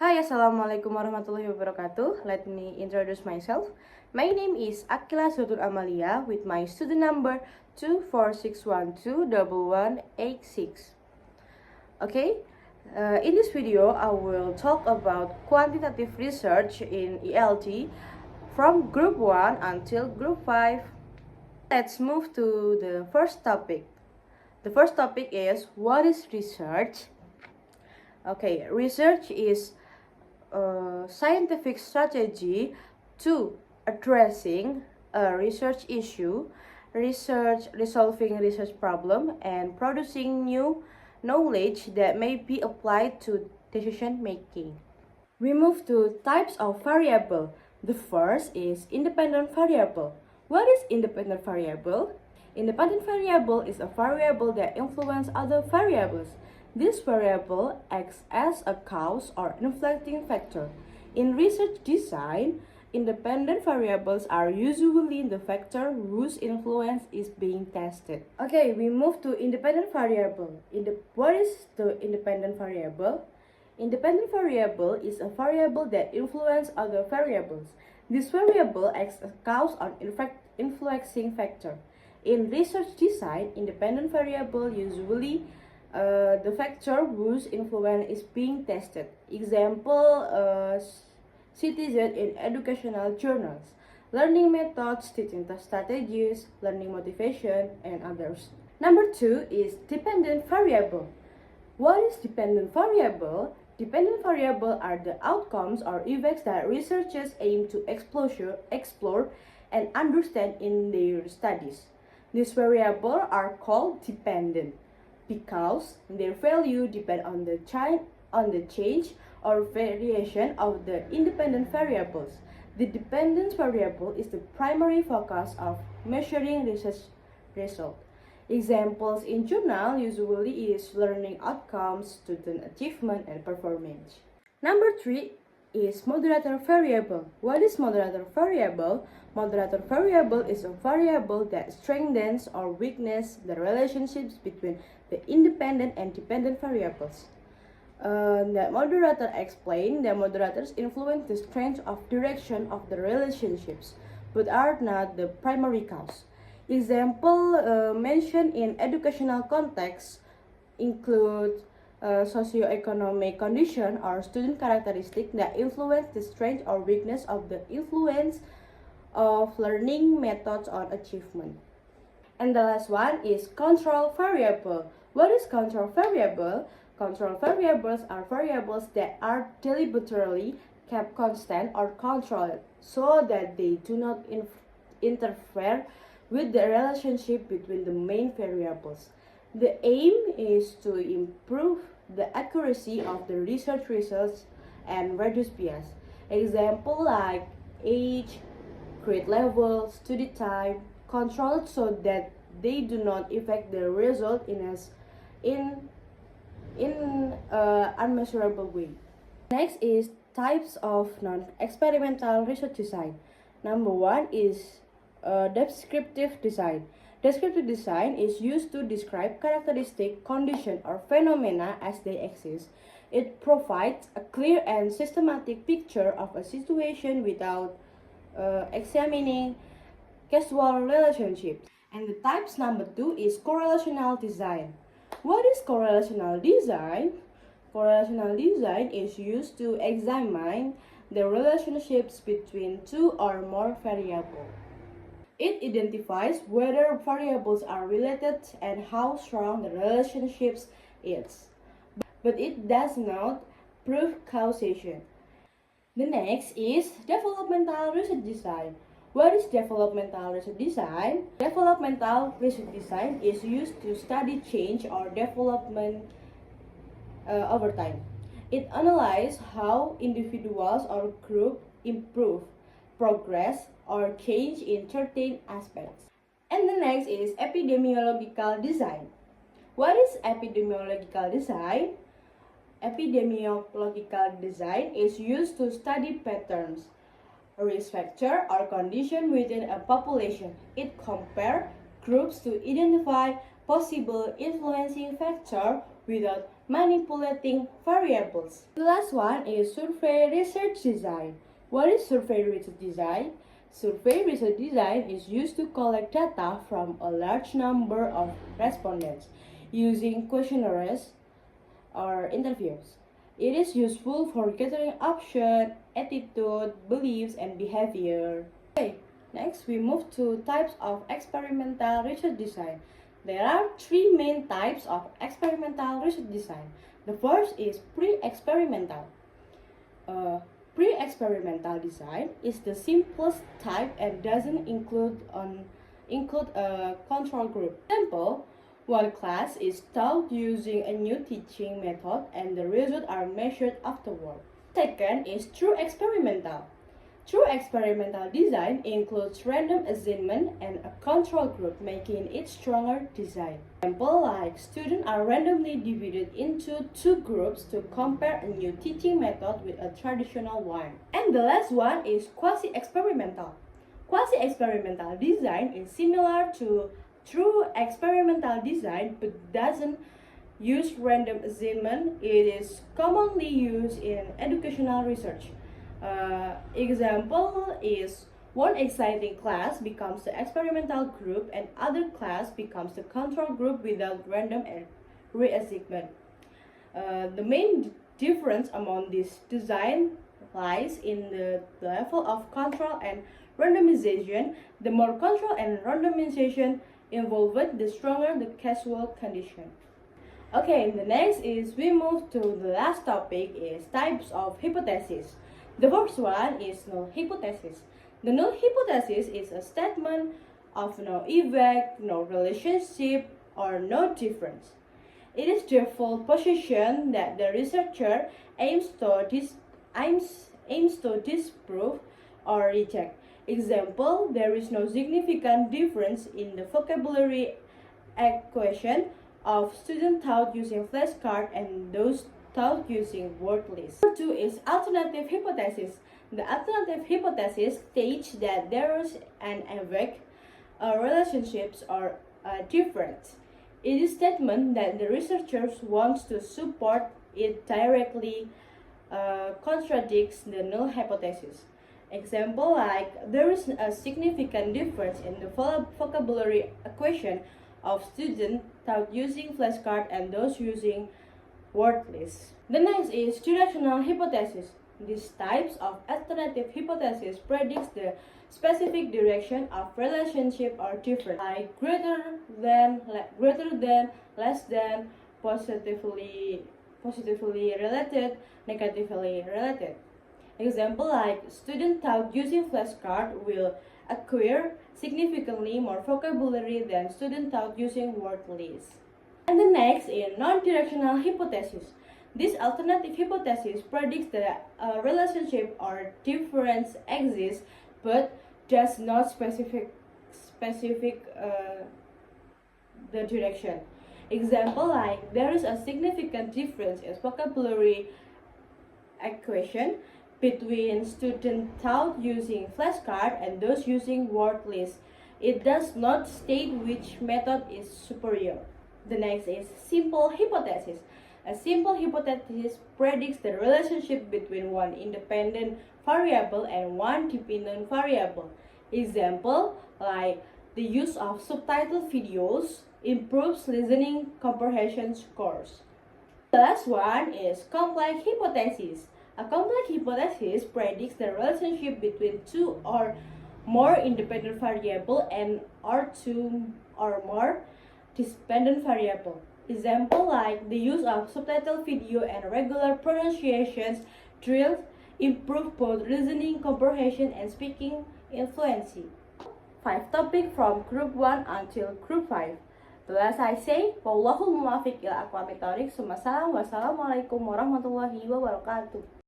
Hi, Assalamualaikum warahmatullahi wabarakatuh. Let me introduce myself. My name is Akila Sutur Amalia with my student number 246121186. Okay, in this video, I will talk about quantitative research in ELT from Group 1 until Group 5. Let's move to the first topic. The first topic is, what is research? Okay, research is scientific strategy to addressing a research issue, resolving research problem, and producing new knowledge that may be applied to decision making. We move to types of variable. The first is independent variable. What is independent variable? Independent variable is a variable that influences other variables. This variable acts as a cause or influencing factor. In research design, independent variables are usually the factor whose influence is being tested. Okay, we move to independent variable. What is the independent variable? Independent variable is a variable that influences other variables. This variable acts as a cause or influencing factor. In research design, independent variable usually the factor whose influence is being tested. Example, citizen in educational journals, learning methods, teaching strategies, learning motivation, and others. Number 2 is dependent variable. What is dependent variable? Dependent variable are the outcomes or effects that researchers aim to explore and understand in their studies. These variables are called dependent because their value depend on the change or variation of the independent variables. The dependent variable is the primary focus of measuring research results. Examples in journal usually is learning outcomes, student achievement, and performance. Number 3 is moderator variable. What is moderator variable? Moderator variable is a variable that strengthens or weakens the relationships between the independent and dependent variables. The moderator explains that moderators influence the strength of direction of the relationships, but are not the primary cause. Example mentioned in educational context include socioeconomic condition or student characteristic that influence the strength or weakness of the influence of learning methods on achievement. And the last one is control variable. What is control variable? Control variables are variables that are deliberately kept constant or controlled so that they do not interfere with the relationship between the main variables. The aim is to improve the accuracy of the research results and reduce bias. Example like age, grade level, study time, controlled so that they do not affect the result in unmeasurable way. Next is types of non-experimental research design. Number 1 is descriptive design. Descriptive design is used to describe characteristic, condition, or phenomena as they exist. It provides a clear and systematic picture of a situation without examining causal relationships. And the types number 2 is correlational design. What is correlational design? Correlational design is used to examine the relationships between two or more variables. It identifies whether variables are related and how strong the relationships is, but it does not prove causation. The next is developmental research design. What is developmental research design? Developmental research design is used to study change or development over time. It analyzes how individuals or groups improve, progress, or change in certain aspects. And the next is epidemiological design. What is epidemiological design? Epidemiological design is used to study patterns, risk factor, or condition within a population. It compares groups to identify possible influencing factor without manipulating variables. The last one is survey research design. What is survey research design? Survey research design is used to collect data from a large number of respondents using questionnaires or interviews. It is useful for gathering opinion, attitude, beliefs, and behavior. Okay, next we move to types of experimental research design. There are three main types of experimental research design. The first is pre-experimental. Pre-experimental design is the simplest type and doesn't include a control group. Example, one class is taught using a new teaching method and the results are measured afterward. Second is true experimental. True experimental design includes random assignment and a control group, making it stronger design. Example like students are randomly divided into two groups to compare a new teaching method with a traditional one. And the last one is quasi-experimental. Quasi-experimental design is similar to true experimental design but doesn't use random assignment. It is commonly used in educational research. Example is one exciting class becomes the experimental group and other class becomes the control group without random reassignment. The main difference among this design lies in the level of control and randomization. The more control and randomization involved, the stronger the causal condition. Okay, the next is we move to the last topic is types of hypothesis. The first one is null hypothesis. The null hypothesis is a statement of no effect, no relationship, or no difference. It is the default position that the researcher aims to disprove or reject. Example, there is no significant difference in the vocabulary equation of students taught using flashcards and those taught using word lists. Number 2 is alternative hypothesis. The alternative hypothesis states that there is an effect, relationships or a difference. It is a statement that the researchers want to support. It directly contradicts the null hypothesis. Example like there is a significant difference in the vocabulary equation of students taught using flashcards and those using word lists. The next is directional hypothesis. These types of alternative hypothesis predicts the specific direction of relationship or difference, like greater than, less than, positively related, negatively related. Example like student taught using flashcard will acquire significantly more vocabulary than student taught using word lists. And the next is non-directional hypothesis. This alternative hypothesis predicts that a relationship or difference exists but does not specific the direction. Example like there is a significant difference in vocabulary equation between students taught using flashcard and those using word lists. It does not state which method is superior. The next is simple hypothesis. A simple hypothesis predicts the relationship between one independent variable and one dependent variable. Example like the use of subtitled videos improves listening comprehension scores. The last one is complex hypothesis. A complex hypothesis predicts the relationship between two or more independent variables and or two or more dependent variables. Example like the use of subtitled video and regular pronunciations drills improve both listening comprehension and speaking fluency. 5 topics from group 1 until group 5. The last I say, wallahul muwaffiq ila aqwamit thoriq. Wassalamualaikum warahmatullahi wabarakatuh.